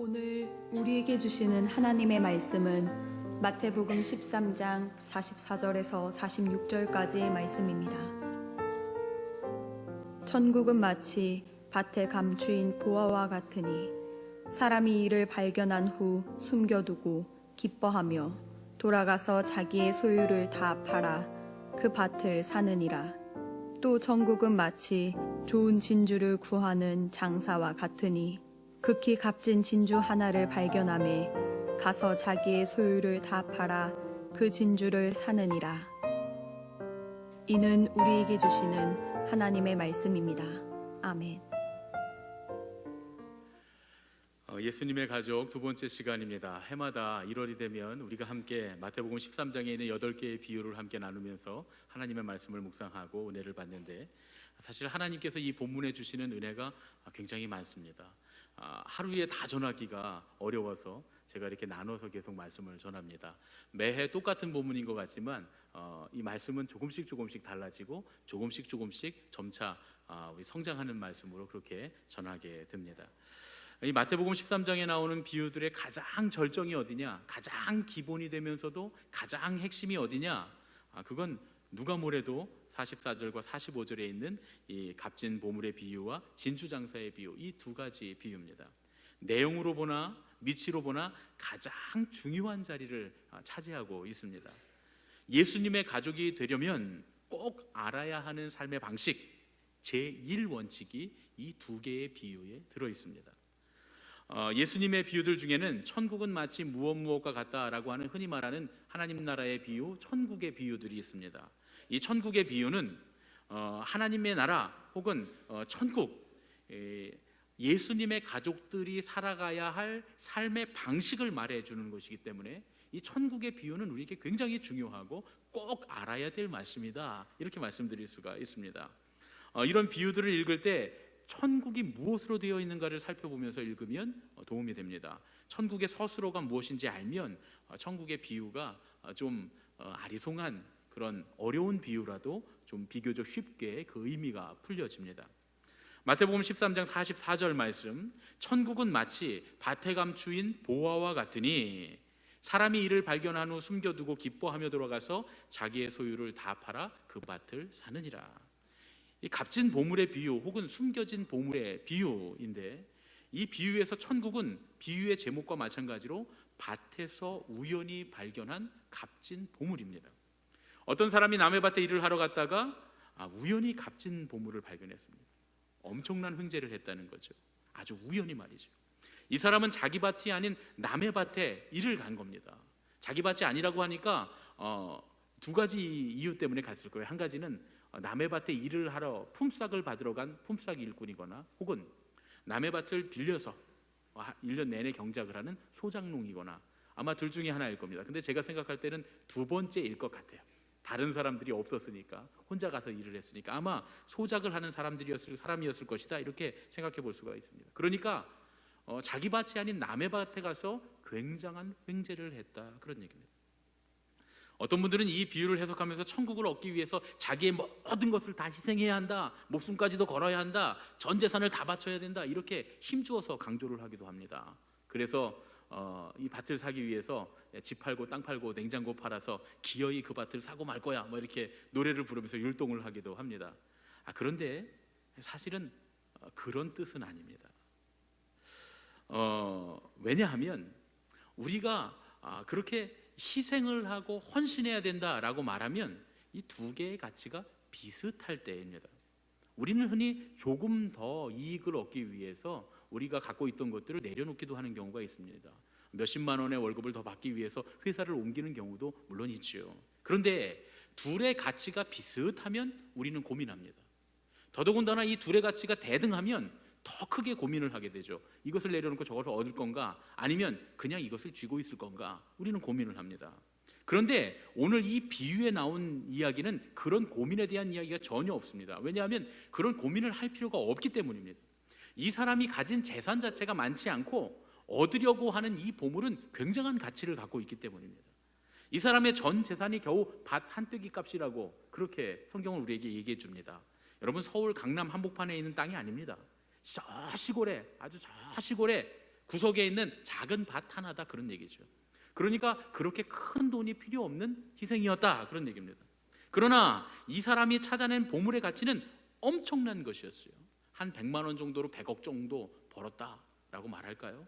오늘 우리에게 주시는 하나님의 말씀은 마태복음 13장 44절에서 46절까지의 말씀입니다. 천국은 마치 밭에 감추인 보화와 같으니 사람이 이를 발견한 후 숨겨두고 기뻐하며 돌아가서 자기의 소유를 다 팔아 그 밭을 사느니라. 또 천국은 마치 좋은 진주를 구하는 장사와 같으니 극히 값진 진주 하나를 발견하매 가서 자기의 소유를 다 팔아 그 진주를 사느니라. 이는 우리에게 주시는 하나님의 말씀입니다. 아멘. 예수님의 가족 두 번째 시간입니다. 해마다 1월이 되면 우리가 함께 마태복음 13장에 있는 8개의 비유를 함께 나누면서 하나님의 말씀을 묵상하고 은혜를 받는데, 사실 하나님께서 이 본문에 주시는 은혜가 굉장히 많습니다. 하루에 다 전하기가 어려워서 제가 이렇게 나눠서 계속 말씀을 전합니다. 매해 똑같은 본문인 것 같지만 이 말씀은 조금씩 달라지고 조금씩 점차 우리 성장하는 말씀으로 그렇게 전하게 됩니다. 이 마태복음 13장에 나오는 비유들의 가장 절정이 어디냐, 가장 기본이 되면서도 가장 핵심이 어디냐, 그건 누가 뭐래도 44절과 45절에 있는 이 값진 보물의 비유와 진주장사의 비유, 이 두 가지 비유입니다. 내용으로 보나 미치로 보나 가장 중요한 자리를 차지하고 있습니다. 예수님의 가족이 되려면 꼭 알아야 하는 삶의 방식, 제1원칙이 이 두 개의 비유에 들어 있습니다. 예수님의 비유들 중에는 천국은 마치 무엇과 같다라고 하는 흔히 말하는 하나님 나라의 비유, 천국의 비유들이 있습니다. 이 천국의 비유는 하나님의 나라 혹은 천국, 예수님의 가족들이 살아가야 할 삶의 방식을 말해주는 것이기 때문에 이 천국의 비유는 우리에게 굉장히 중요하고 꼭 알아야 될 말씀이다, 이렇게 말씀드릴 수가 있습니다. 이런 비유들을 읽을 때 천국이 무엇으로 되어 있는가를 살펴보면서 읽으면 도움이 됩니다. 천국의 서술어가 무엇인지 알면 천국의 비유가 좀 아리송한 그런 어려운 비유라도 좀 비교적 쉽게 그 의미가 풀려집니다. 마태복음 13장 44절 말씀, 천국은 마치 밭에 감추인 보화와 같으니 사람이 이를 발견한 후 숨겨두고 기뻐하며 돌아가서 자기의 소유를 다 팔아 그 밭을 사느니라. 이 값진 보물의 비유 혹은 숨겨진 보물의 비유인데, 이 비유에서 천국은 비유의 제목과 마찬가지로 밭에서 우연히 발견한 값진 보물입니다. 어떤 사람이 남의 밭에 일을 하러 갔다가 우연히 값진 보물을 발견했습니다. 엄청난 횡재를 했다는 거죠. 아주 우연히 말이죠. 이 사람은 자기 밭이 아닌 남의 밭에 일을 간 겁니다. 자기 밭이 아니라고 하니까 두 가지 이유 때문에 갔을 거예요. 한 가지는 남의 밭에 일을 하러 품삯을 받으러 간 품삯 일꾼이거나, 혹은 남의 밭을 빌려서 1년 내내 경작을 하는 소장농이거나, 아마 둘 중에 하나일 겁니다. 근데 제가 생각할 때는 두 번째일 것 같아요. 다른 사람들이 없었으니까, 혼자 가서 일을 했으니까 아마 소작을 하는 사람이었을 것이다, 이렇게 생각해 볼 수가 있습니다. 그러니까 자기 밭이 아닌 남의 밭에 가서 굉장한 횡재를 했다, 그런 얘기입니다. 어떤 분들은 이 비유를 해석하면서 천국을 얻기 위해서 자기의 모든 것을 다 희생해야 한다, 목숨까지도 걸어야 한다, 전 재산을 다 바쳐야 된다, 이렇게 힘주어서 강조를 하기도 합니다. 그래서 이 밭을 사기 위해서 집 팔고 땅 팔고 냉장고 팔아서 기어이 그 밭을 사고 말 거야, 뭐 이렇게 노래를 부르면서 율동을 하기도 합니다. 그런데 사실은 그런 뜻은 아닙니다. 왜냐하면 우리가 그렇게 희생을 하고 헌신해야 된다라고 말하면 이 두 개의 가치가 비슷할 때입니다. 우리는 흔히 조금 더 이익을 얻기 위해서 우리가 갖고 있던 것들을 내려놓기도 하는 경우가 있습니다. 몇십만 원의 월급을 더 받기 위해서 회사를 옮기는 경우도 물론 있죠. 그런데 둘의 가치가 비슷하면 우리는 고민합니다. 더더군다나 이 둘의 가치가 대등하면 더 크게 고민을 하게 되죠. 이것을 내려놓고 저것을 얻을 건가, 아니면 그냥 이것을 쥐고 있을 건가, 우리는 고민을 합니다. 그런데 오늘 이 비유에 나온 이야기는 그런 고민에 대한 이야기가 전혀 없습니다. 왜냐하면 그런 고민을 할 필요가 없기 때문입니다. 이 사람이 가진 재산 자체가 많지 않고 얻으려고 하는 이 보물은 굉장한 가치를 갖고 있기 때문입니다. 이 사람의 전 재산이 겨우 밭 한 뜨기 값이라고 그렇게 성경은 우리에게 얘기해 줍니다. 여러분, 서울 강남 한복판에 있는 땅이 아닙니다. 저 시골에, 아주 저 시골에 구석에 있는 작은 밭 하나다, 그런 얘기죠. 그러니까 그렇게 큰 돈이 필요 없는 희생이었다, 그런 얘기입니다. 그러나 이 사람이 찾아낸 보물의 가치는 엄청난 것이었어요. 한 100만 원 정도로 100억 정도 벌었다라고 말할까요?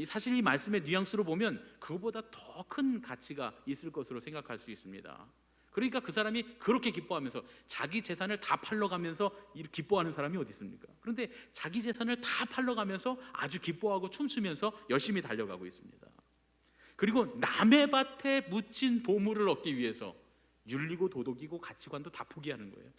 사실 이 말씀의 뉘앙스로 보면 그보다 더 큰 가치가 있을 것으로 생각할 수 있습니다. 그러니까 그 사람이 그렇게 기뻐하면서 자기 재산을 다 팔러가면서 기뻐하는 사람이 어디 있습니까? 그런데 자기 재산을 다 팔러가면서 아주 기뻐하고 춤추면서 열심히 달려가고 있습니다. 그리고 남의 밭에 묻힌 보물을 얻기 위해서 윤리고 도덕이고 가치관도 다 포기하는 거예요.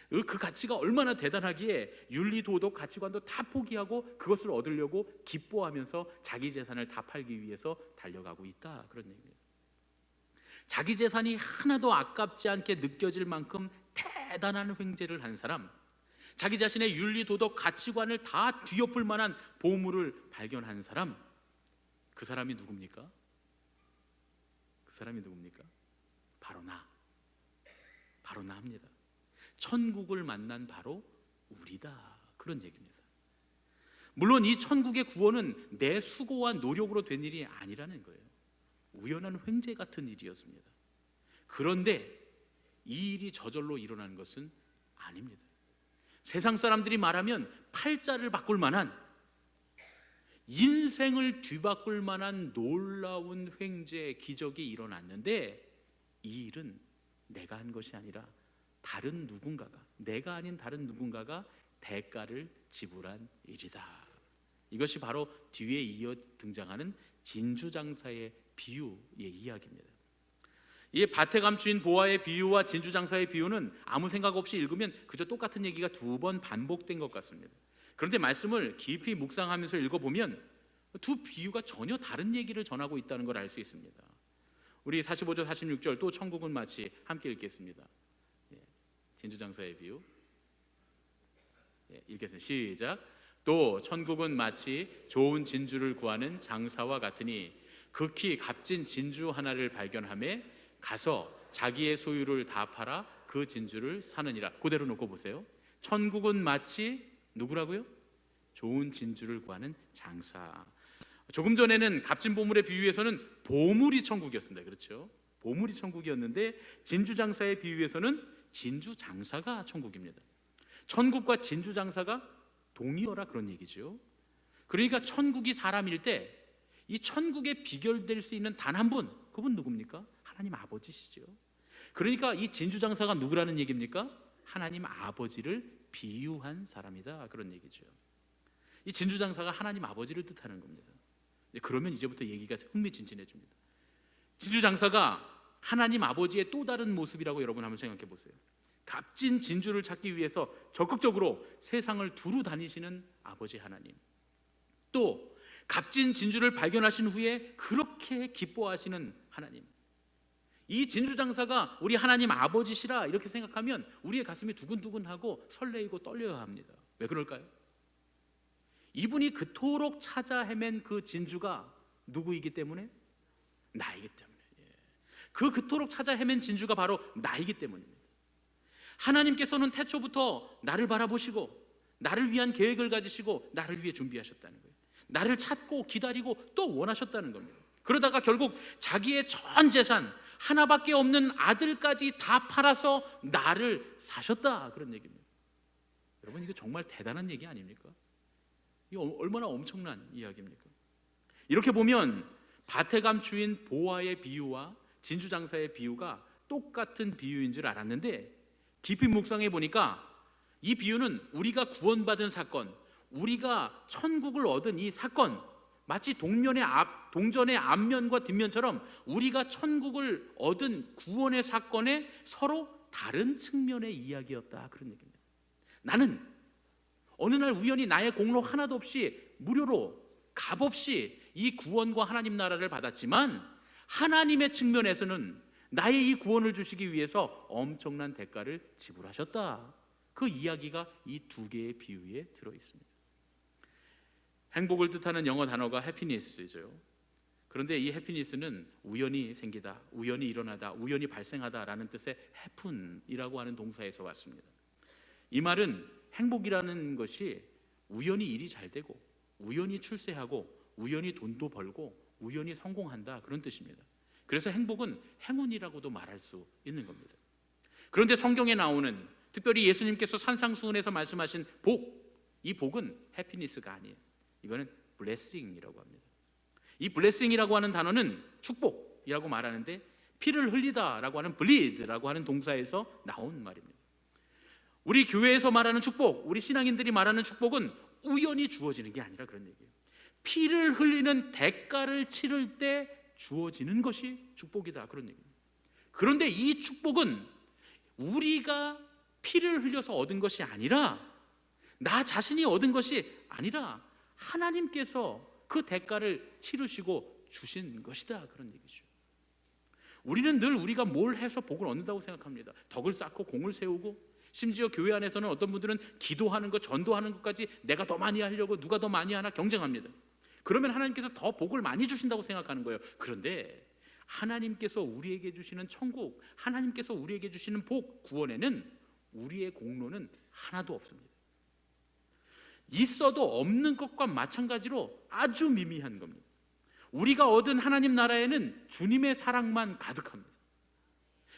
그 가치가 얼마나 대단하기에 윤리, 도덕, 가치관도 다 포기하고 그것을 얻으려고 기뻐하면서 자기 재산을 다 팔기 위해서 달려가고 있다, 그런 얘기입니다. 자기 재산이 하나도 아깝지 않게 느껴질 만큼 대단한 횡재를 한 사람, 자기 자신의 윤리, 도덕, 가치관을 다 뒤엎을 만한 보물을 발견한 사람, 그 사람이 누굽니까? 그 사람이 누굽니까? 바로 나입니다. 천국을 만난 바로 우리다, 그런 얘기입니다. 물론 이 천국의 구원은 내 수고와 노력으로 된 일이 아니라는 거예요. 우연한 횡재 같은 일이었습니다. 그런데 이 일이 저절로 일어난 것은 아닙니다. 세상 사람들이 말하면 팔자를 바꿀 만한, 인생을 뒤바꿀 만한 놀라운 횡재, 기적이 일어났는데 이 일은 내가 한 것이 아니라 다른 누군가가, 내가 아닌 다른 누군가가 대가를 지불한 일이다. 이것이 바로 뒤에 이어 등장하는 진주장사의 비유의 이야기입니다. 이 밭에 감추인 보화의 비유와 진주장사의 비유는 아무 생각 없이 읽으면 그저 똑같은 얘기가 2번 반복된 것 같습니다. 그런데 말씀을 깊이 묵상하면서 읽어보면 두 비유가 전혀 다른 얘기를 전하고 있다는 걸 알 수 있습니다. 우리 45절 46절 또 천국은 마치 함께 읽겠습니다. 진주장사의 비유 읽겠습니다. 시작. 또 천국은 마치 좋은 진주를 구하는 장사와 같으니 극히 값진 진주 하나를 발견하매 가서 자기의 소유를 다 팔아 그 진주를 사느니라. 그대로 놓고 보세요. 천국은 마치 누구라고요? 좋은 진주를 구하는 장사. 조금 전에는 값진 보물의 비유에서는 보물이 천국이었습니다. 그렇죠? 보물이 천국이었는데 진주장사의 비유에서는 진주장사가 천국입니다. 천국과 진주장사가 동의어라, 그런 얘기죠. 그러니까 천국이 사람일 때 이 천국에 비결될 수 있는 단 한 분, 그분 누굽니까? 하나님 아버지시죠. 그러니까 이 진주장사가 누구라는 얘기입니까? 하나님 아버지를 비유한 사람이다, 그런 얘기죠. 이 진주장사가 하나님 아버지를 뜻하는 겁니다. 그러면 이제부터 얘기가 흥미진진해집니다. 진주장사가 하나님 아버지의 또 다른 모습이라고 여러분 한번 생각해 보세요. 값진 진주를 찾기 위해서 적극적으로 세상을 두루 다니시는 아버지 하나님, 또 값진 진주를 발견하신 후에 그렇게 기뻐하시는 하나님. 이 진주장사가 우리 하나님 아버지시라 이렇게 생각하면 우리의 가슴이 두근두근하고 설레이고 떨려야 합니다. 왜 그럴까요? 이분이 그토록 찾아 헤맨 그 진주가 누구이기 때문에? 나이기 때문에. 그토록 찾아 헤맨 진주가 바로 나이기 때문입니다. 하나님께서는 태초부터 나를 바라보시고 나를 위한 계획을 가지시고 나를 위해 준비하셨다는 거예요. 나를 찾고 기다리고 또 원하셨다는 겁니다. 그러다가 결국 자기의 전 재산, 하나밖에 없는 아들까지 다 팔아서 나를 사셨다, 그런 얘기입니다. 여러분, 이거 정말 대단한 얘기 아닙니까? 이거 얼마나 엄청난 이야기입니까? 이렇게 보면 밭에 감추인 보화의 비유와 진주장사의 비유가 똑같은 비유인 줄 알았는데 깊이 묵상해 보니까 이 비유는 우리가 구원받은 사건, 우리가 천국을 얻은 이 사건, 마치 동전의 앞면과 뒷면처럼 우리가 천국을 얻은 구원의 사건의 서로 다른 측면의 이야기였다, 그런 얘기입니다. 나는 어느 날 우연히 나의 공로 하나도 없이 무료로 값없이 이 구원과 하나님 나라를 받았지만 하나님의 측면에서는 나의 이 구원을 주시기 위해서 엄청난 대가를 지불하셨다. 그 이야기가 이 두 개의 비유에 들어 있습니다. 행복을 뜻하는 영어 단어가 해피니스죠. 그런데 이 해피니스는 우연히 생기다, 우연히 일어나다, 우연히 발생하다라는 뜻의 해픈이라고 하는 동사에서 왔습니다. 이 말은 행복이라는 것이 우연히 일이 잘 되고 우연히 출세하고 우연히 돈도 벌고 우연히 성공한다, 그런 뜻입니다. 그래서 행복은 행운이라고도 말할 수 있는 겁니다. 그런데 성경에 나오는, 특별히 예수님께서 산상수훈에서 말씀하신 복, 이 복은 해피니스가 아니에요. 이거는 블레싱이라고 합니다. 이 블레싱이라고 하는 단어는 축복이라고 말하는데, 피를 흘리다라고 하는 bleed라고 하는 동사에서 나온 말입니다. 우리 교회에서 말하는 축복, 우리 신앙인들이 말하는 축복은 우연히 주어지는 게 아니라 그런 얘기예요. 피를 흘리는 대가를 치를 때 주어지는 것이 축복이다, 그런 얘기입니다. 그런데 이 축복은 우리가 피를 흘려서 얻은 것이 아니라, 나 자신이 얻은 것이 아니라 하나님께서 그 대가를 치르시고 주신 것이다, 그런 얘기죠. 우리는 늘 우리가 뭘 해서 복을 얻는다고 생각합니다. 덕을 쌓고 공을 세우고, 심지어 교회 안에서는 어떤 분들은 기도하는 것, 전도하는 것까지 내가 더 많이 하려고, 누가 더 많이 하나 경쟁합니다. 그러면 하나님께서 더 복을 많이 주신다고 생각하는 거예요. 그런데 하나님께서 우리에게 주시는 천국, 하나님께서 우리에게 주시는 복, 구원에는 우리의 공로는 하나도 없습니다. 있어도 없는 것과 마찬가지로 아주 미미한 겁니다. 우리가 얻은 하나님 나라에는 주님의 사랑만 가득합니다.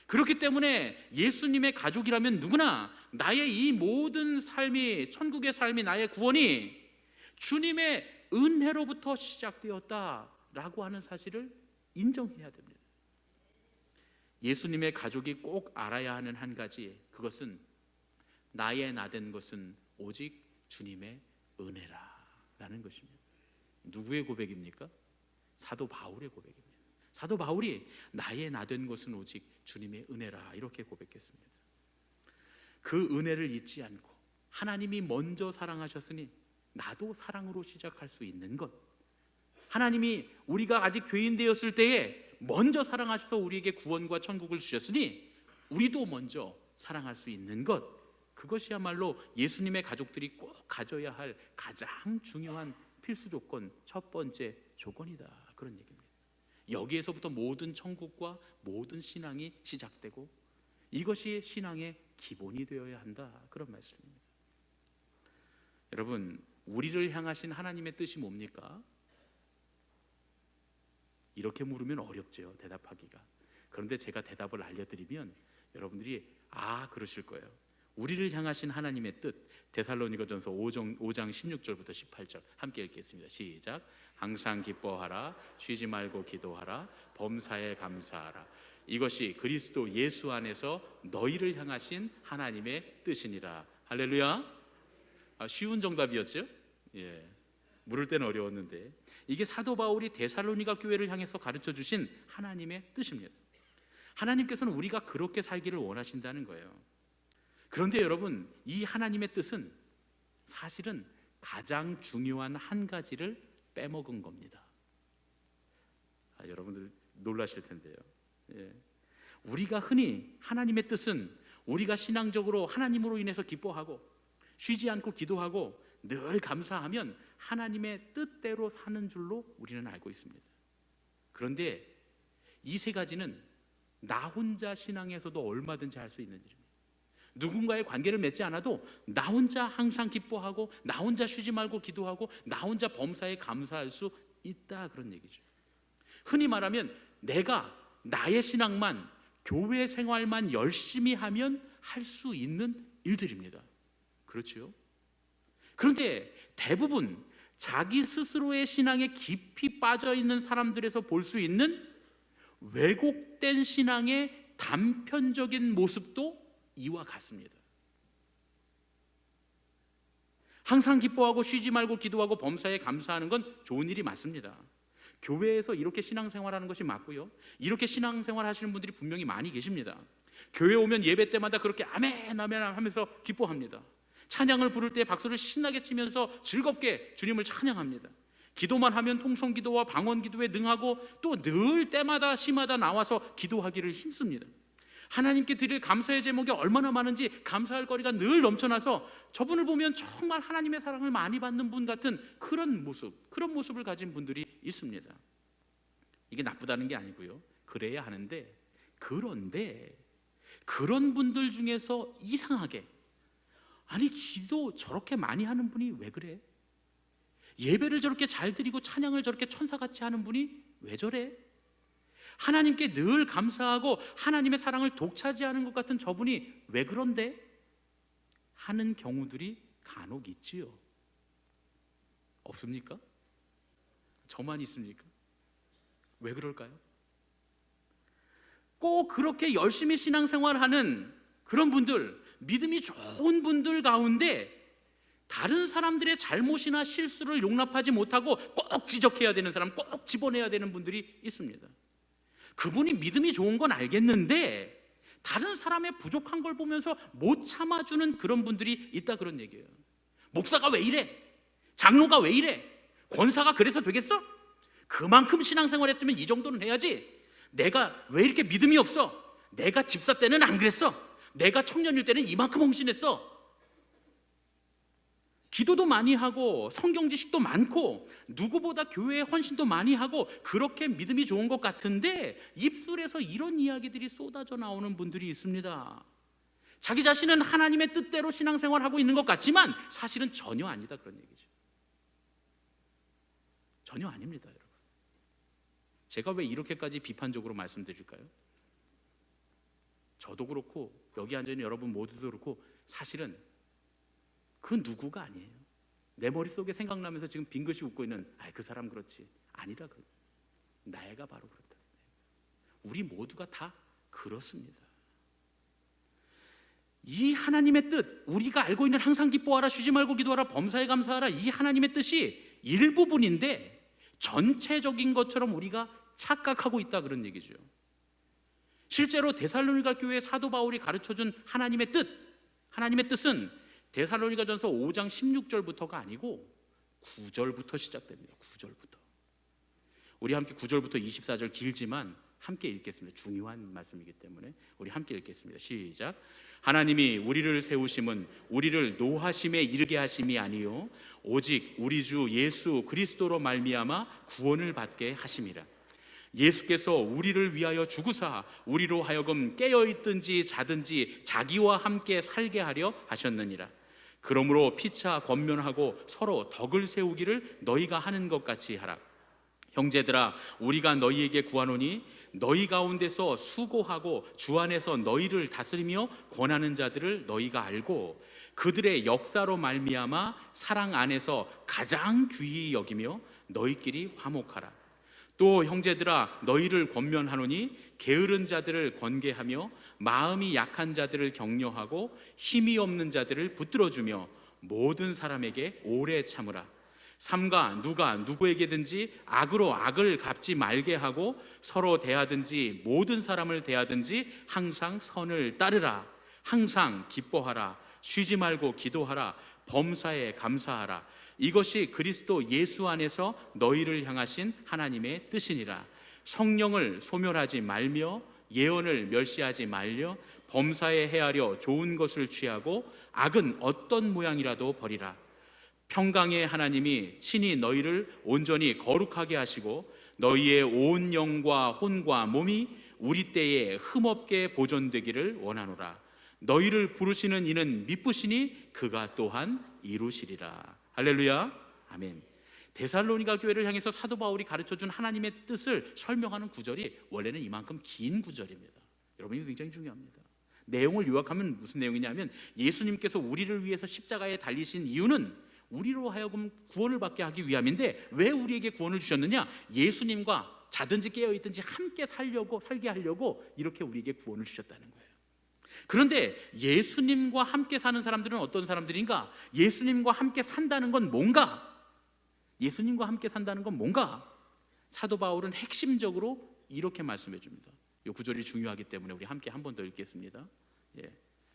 그렇기 때문에 예수님의 가족이라면 누구나 나의 이 모든 삶이, 천국의 삶이, 나의 구원이 주님의 은혜로부터 시작되었다라고 하는 사실을 인정해야 됩니다. 예수님의 가족이 꼭 알아야 하는 한 가지, 그것은 나의 나된 것은 오직 주님의 은혜라라는 것입니다. 누구의 고백입니까? 사도 바울의 고백입니다. 사도 바울이 나의 나된 것은 오직 주님의 은혜라, 이렇게 고백했습니다. 그 은혜를 잊지 않고 하나님이 먼저 사랑하셨으니 나도 사랑으로 시작할 수 있는 것, 하나님이 우리가 아직 죄인 되었을 때에 먼저 사랑하셔서 우리에게 구원과 천국을 주셨으니 우리도 먼저 사랑할 수 있는 것, 그것이야말로 예수님의 가족들이 꼭 가져야 할 가장 중요한 필수 조건, 첫 번째 조건이다, 그런 얘기입니다. 여기에서부터 모든 천국과 모든 신앙이 시작되고 이것이 신앙의 기본이 되어야 한다, 그런 말씀입니다. 여러분, 우리를 향하신 하나님의 뜻이 뭡니까? 이렇게 물으면 어렵죠, 대답하기가. 그런데 제가 대답을 알려드리면 여러분들이 그러실 거예요. 우리를 향하신 하나님의 뜻, 데살로니가전서 5장 16절부터 18절 함께 읽겠습니다. 시작. 항상 기뻐하라, 쉬지 말고 기도하라, 범사에 감사하라. 이것이 그리스도 예수 안에서 너희를 향하신 하나님의 뜻이니라. 할렐루야. 쉬운 정답이었죠? 예. 물을 때는 어려웠는데, 이게 사도 바울이 데살로니가 교회를 향해서 가르쳐 주신 하나님의 뜻입니다. 하나님께서는 우리가 그렇게 살기를 원하신다는 거예요. 그런데 여러분, 이 하나님의 뜻은 사실은 가장 중요한 한 가지를 빼먹은 겁니다. 여러분들 놀라실 텐데요. 예. 우리가 흔히 하나님의 뜻은 우리가 신앙적으로 하나님으로 인해서 기뻐하고 쉬지 않고 기도하고 늘 감사하면 하나님의 뜻대로 사는 줄로 우리는 알고 있습니다. 그런데 이 세 가지는 나 혼자 신앙에서도 얼마든지 할 수 있는 일입니다. 누군가의 관계를 맺지 않아도 나 혼자 항상 기뻐하고, 나 혼자 쉬지 말고 기도하고, 나 혼자 범사에 감사할 수 있다, 그런 얘기죠. 흔히 말하면 내가 나의 신앙만, 교회 생활만 열심히 하면 할 수 있는 일들입니다. 그렇죠? 그런데 대부분 자기 스스로의 신앙에 깊이 빠져 있는 사람들에서 볼 수 있는 왜곡된 신앙의 단편적인 모습도 이와 같습니다. 항상 기뻐하고 쉬지 말고 기도하고 범사에 감사하는 건 좋은 일이 맞습니다. 교회에서 이렇게 신앙생활하는 것이 맞고요, 이렇게 신앙생활 하시는 분들이 분명히 많이 계십니다. 교회 오면 예배 때마다 그렇게 아멘 아멘 하면서 기뻐합니다. 찬양을 부를 때 박수를 신나게 치면서 즐겁게 주님을 찬양합니다. 기도만 하면 통성기도와 방언기도에 능하고 또 늘 때마다 시마다 나와서 기도하기를 힘씁니다. 하나님께 드릴 감사의 제목이 얼마나 많은지 감사할 거리가 늘 넘쳐나서 저분을 보면 정말 하나님의 사랑을 많이 받는 분 같은 그런 모습을 가진 분들이 있습니다. 이게 나쁘다는 게 아니고요, 그래야 하는데, 그런데 그런 분들 중에서 이상하게, 아니 기도 저렇게 많이 하는 분이 왜 그래? 예배를 저렇게 잘 드리고 찬양을 저렇게 천사같이 하는 분이 왜 저래? 하나님께 늘 감사하고 하나님의 사랑을 독차지하는 것 같은 저분이 왜 그런데? 하는 경우들이 간혹 있지요. 없습니까? 저만 있습니까? 왜 그럴까요? 꼭 그렇게 열심히 신앙생활하는 그런 분들, 믿음이 좋은 분들 가운데 다른 사람들의 잘못이나 실수를 용납하지 못하고 꼭 지적해야 되는 사람, 꼭 집어내야 되는 분들이 있습니다. 그분이 믿음이 좋은 건 알겠는데 다른 사람의 부족한 걸 보면서 못 참아주는 그런 분들이 있다, 그런 얘기예요. 목사가 왜 이래? 장로가 왜 이래? 권사가 그래서 되겠어? 그만큼 신앙생활 했으면 이 정도는 해야지. 내가 왜 이렇게 믿음이 없어? 내가 집사 때는 안 그랬어. 내가 청년일 때는 이만큼 헌신했어. 기도도 많이 하고 성경 지식도 많고 누구보다 교회에 헌신도 많이 하고 그렇게 믿음이 좋은 것 같은데 입술에서 이런 이야기들이 쏟아져 나오는 분들이 있습니다. 자기 자신은 하나님의 뜻대로 신앙생활하고 있는 것 같지만 사실은 전혀 아니다, 그런 얘기죠. 전혀 아닙니다, 여러분. 제가 왜 이렇게까지 비판적으로 말씀드릴까요? 저도 그렇고 여기 앉아있는 여러분 모두도 그렇고 사실은 그 누구가 아니에요. 내 머릿속에 생각나면서 지금 빙긋이 웃고 있는 그 사람 그렇지, 아니다, 나애가 바로 그렇다. 우리 모두가 다 그렇습니다. 이 하나님의 뜻, 우리가 알고 있는 항상 기뻐하라, 쉬지 말고 기도하라, 범사에 감사하라, 이 하나님의 뜻이 일부분인데 전체적인 것처럼 우리가 착각하고 있다, 그런 얘기죠. 실제로 데살로니가 교회의 사도 바울이 가르쳐준 하나님의 뜻은 데살로니가전서 5장 16절부터가 아니고 9절부터 시작됩니다. 9절부터. 우리 함께 9절부터 24절 길지만 함께 읽겠습니다. 중요한 말씀이기 때문에 우리 함께 읽겠습니다. 시작. 하나님이 우리를 세우심은 우리를 노하심에 이르게 하심이 아니요 오직 우리 주 예수 그리스도로 말미암아 구원을 받게 하심이라. 예수께서 우리를 위하여 죽으사 우리로 하여금 깨어있든지 자든지 자기와 함께 살게 하려 하셨느니라. 그러므로 피차 권면하고 서로 덕을 세우기를 너희가 하는 것 같이 하라. 형제들아, 우리가 너희에게 구하노니 너희 가운데서 수고하고 주 안에서 너희를 다스리며 권하는 자들을 너희가 알고 그들의 역사로 말미암아 사랑 안에서 가장 귀히 여기며 너희끼리 화목하라. 또 형제들아, 너희를 권면하노니 게으른 자들을 권계하며 마음이 약한 자들을 격려하고 힘이 없는 자들을 붙들어주며 모든 사람에게 오래 참으라. 삼가 누가 누구에게든지 악으로 악을 갚지 말게 하고 서로 대하든지 모든 사람을 대하든지 항상 선을 따르라. 항상 기뻐하라. 쉬지 말고 기도하라. 범사에 감사하라. 이것이 그리스도 예수 안에서 너희를 향하신 하나님의 뜻이니라. 성령을 소멸하지 말며 예언을 멸시하지 말려 범사에 헤아려 좋은 것을 취하고 악은 어떤 모양이라도 버리라. 평강의 하나님이 친히 너희를 온전히 거룩하게 하시고 너희의 온 영과 혼과 몸이 우리 때에 흠없게 보존되기를 원하노라. 너희를 부르시는 이는 미쁘시니 그가 또한 이루시리라. 할렐루야, 아멘. 데살로니가 교회를 향해서 사도 바울이 가르쳐준 하나님의 뜻을 설명하는 구절이 원래는 이만큼 긴 구절입니다. 여러분, 이거 굉장히 중요합니다. 내용을 요약하면 무슨 내용이냐면 예수님께서 우리를 위해서 십자가에 달리신 이유는 우리로 하여금 구원을 받게 하기 위함인데 왜 우리에게 구원을 주셨느냐? 예수님과 자든지 깨어있든지 함께 살게 하려고 이렇게 우리에게 구원을 주셨다는 거예요. 그런데 예수님과 함께 사는 사람들은 어떤 사람들인가? 예수님과 함께 산다는 건 뭔가? 예수님과 함께 산다는 건 뭔가? 사도 바울은 핵심적으로 이렇게 말씀해 줍니다. 이 구절이 중요하기 때문에 우리 함께 한 번 더 읽겠습니다.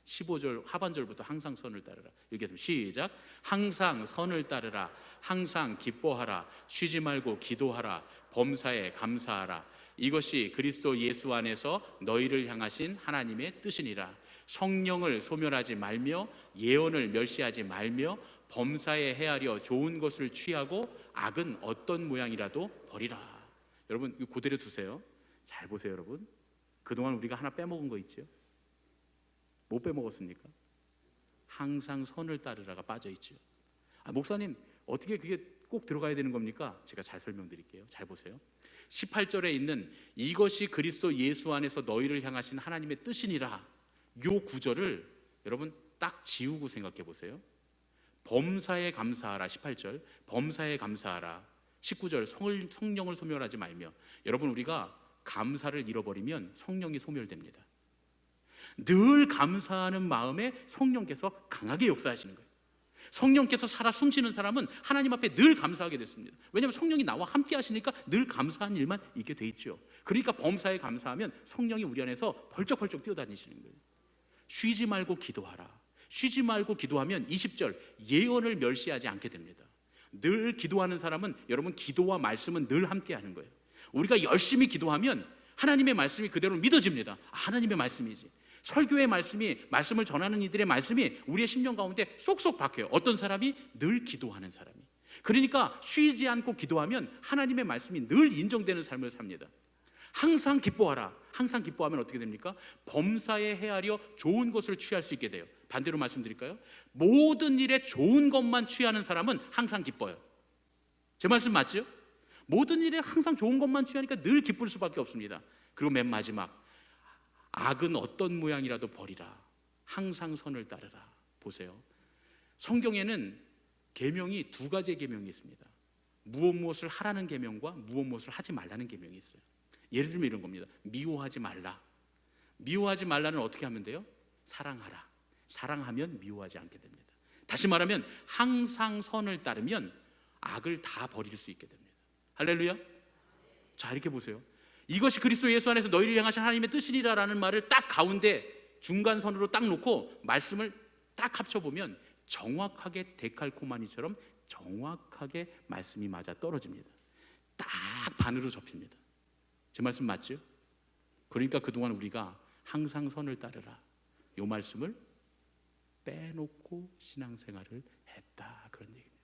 15절 하반절부터 항상 선을 따르라. 읽겠습니다. 시작. 항상 선을 따르라. 항상 기뻐하라. 쉬지 말고 기도하라. 범사에 감사하라. 이것이 그리스도 예수 안에서 너희를 향하신 하나님의 뜻이니라. 성령을 소멸하지 말며 예언을 멸시하지 말며 범사에 헤아려 좋은 것을 취하고 악은 어떤 모양이라도 버리라. 여러분, 이거 그대로 두세요. 잘 보세요, 여러분. 그동안 우리가 하나 빼먹은 거 있죠? 못 빼먹었습니까? 항상 선을 따르라가 빠져있죠. 목사님, 어떻게 그게 꼭 들어가야 되는 겁니까? 제가 잘 설명드릴게요. 잘 보세요. 18절에 있는 이것이 그리스도 예수 안에서 너희를 향하신 하나님의 뜻이니라, 요 구절을 여러분 딱 지우고 생각해 보세요. 범사에 감사하라 18절, 범사에 감사하라 19절, 성령을 소멸하지 말며. 여러분, 우리가 감사를 잃어버리면 성령이 소멸됩니다. 늘 감사하는 마음에 성령께서 강하게 역사하시는 거예요. 성령께서 살아 숨쉬는 사람은 하나님 앞에 늘 감사하게 됐습니다. 왜냐하면 성령이 나와 함께 하시니까 늘 감사한 일만 있게 돼 있죠. 그러니까 범사에 감사하면 성령이 우리 안에서 벌쩍벌쩍 뛰어다니시는 거예요. 쉬지 말고 기도하라. 쉬지 말고 기도하면 20절, 예언을 멸시하지 않게 됩니다. 늘 기도하는 사람은 여러분 기도와 말씀은 늘 함께 하는 거예요. 우리가 열심히 기도하면 하나님의 말씀이 그대로 믿어집니다. 하나님의 말씀이지. 설교의 말씀을 전하는 이들의 말씀이 우리의 심령 가운데 쏙쏙 박혀요. 어떤 사람이? 늘 기도하는 사람이. 그러니까 쉬지 않고 기도하면 하나님의 말씀이 늘 인정되는 삶을 삽니다. 항상 기뻐하라. 항상 기뻐하면 어떻게 됩니까? 범사에 헤아려 좋은 것을 취할 수 있게 돼요. 반대로 말씀드릴까요? 모든 일에 좋은 것만 취하는 사람은 항상 기뻐요. 제 말씀 맞죠? 모든 일에 항상 좋은 것만 취하니까 늘 기쁠 수밖에 없습니다. 그리고 맨 마지막, 악은 어떤 모양이라도 버리라. 항상 선을 따르라. 보세요. 성경에는 계명이 두 가지의 계명이 있습니다. 무엇을 하라는 계명과 무엇을 하지 말라는 계명이 있어요. 예를 들면 이런 겁니다. 미워하지 말라. 미워하지 말라는 어떻게 하면 돼요? 사랑하라. 사랑하면 미워하지 않게 됩니다. 다시 말하면 항상 선을 따르면 악을 다 버릴 수 있게 됩니다. 할렐루야. 자, 이렇게 보세요. 이것이 그리스도 예수 안에서 너희를 향하신 하나님의 뜻이니라라는 말을 딱 가운데 중간선으로 딱 놓고 말씀을 딱 합쳐보면 정확하게 데칼코마니처럼 정확하게 말씀이 맞아 떨어집니다. 딱 반으로 접힙니다. 제 말씀 맞죠? 그러니까 그동안 우리가 항상 선을 따르라, 이 말씀을 빼놓고 신앙생활을 했다, 그런 얘기입니다.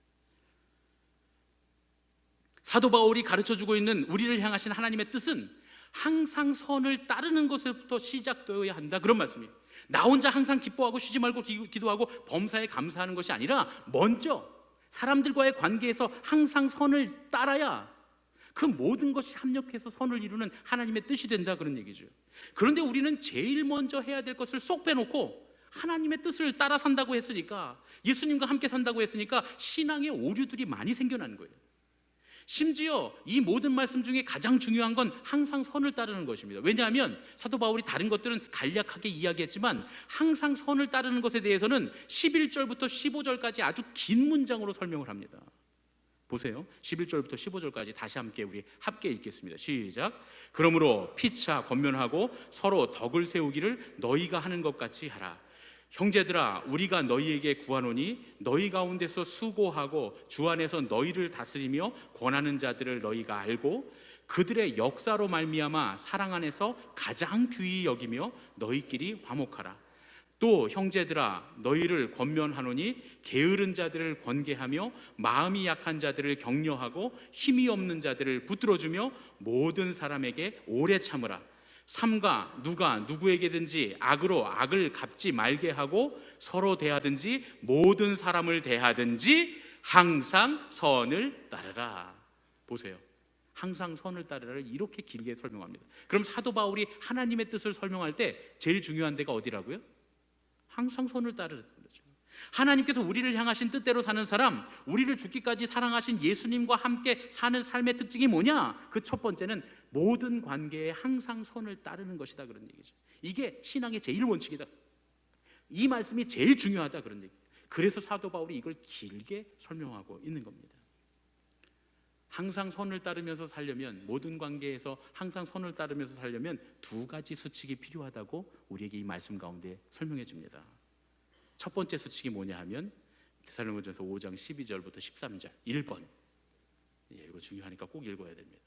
사도 바울이 가르쳐주고 있는 우리를 향하신 하나님의 뜻은 항상 선을 따르는 것에부터 시작되어야 한다, 그런 말씀이에요. 나 혼자 항상 기뻐하고 쉬지 말고 기도하고 범사에 감사하는 것이 아니라 먼저 사람들과의 관계에서 항상 선을 따라야 그 모든 것이 합력해서 선을 이루는 하나님의 뜻이 된다, 그런 얘기죠. 그런데 우리는 제일 먼저 해야 될 것을 쏙 빼놓고 하나님의 뜻을 따라 산다고 했으니까, 예수님과 함께 산다고 했으니까 신앙의 오류들이 많이 생겨나는 거예요. 심지어 이 모든 말씀 중에 가장 중요한 건 항상 선을 따르는 것입니다. 왜냐하면 사도 바울이 다른 것들은 간략하게 이야기했지만 항상 선을 따르는 것에 대해서는 11절부터 15절까지 아주 긴 문장으로 설명을 합니다. 보세요. 11절부터 15절까지 다시 함께 읽겠습니다. 시작. 그러므로 피차 권면하고 서로 덕을 세우기를 너희가 하는 것 같이 하라. 형제들아, 우리가 너희에게 구하노니 너희 가운데서 수고하고 주 안에서 너희를 다스리며 권하는 자들을 너희가 알고 그들의 역사로 말미암아 사랑 안에서 가장 귀히 여기며 너희끼리 화목하라. 또 형제들아, 너희를 권면하노니 게으른 자들을 권계하며 마음이 약한 자들을 격려하고 힘이 없는 자들을 붙들어주며 모든 사람에게 오래 참으라. 삼가 누가 누구에게든지 악으로 악을 갚지 말게 하고 서로 대하든지 모든 사람을 대하든지 항상 선을 따르라. 보세요. 항상 선을 따르라를 이렇게 길게 설명합니다. 그럼 사도 바울이 하나님의 뜻을 설명할 때 제일 중요한 데가 어디라고요? 항상 선을 따르는 거죠. 하나님께서 우리를 향하신 뜻대로 사는 사람, 우리를 죽기까지 사랑하신 예수님과 함께 사는 삶의 특징이 뭐냐? 그 첫 번째는 모든 관계에 항상 선을 따르는 것이다, 그런 얘기죠. 이게 신앙의 제일 원칙이다. 이 말씀이 제일 중요하다, 그런 얘기. 그래서 사도 바울이 이걸 길게 설명하고 있는 겁니다. 항상 선을 따르면서 살려면, 모든 관계에서 항상 선을 따르면서 살려면 두 가지 수칙이 필요하다고 우리에게 이 말씀 가운데 설명해 줍니다. 첫 번째 수칙이 뭐냐 하면 데살로니가전서 5장 12절부터 13절 1번. 이거 중요하니까 꼭 읽어야 됩니다.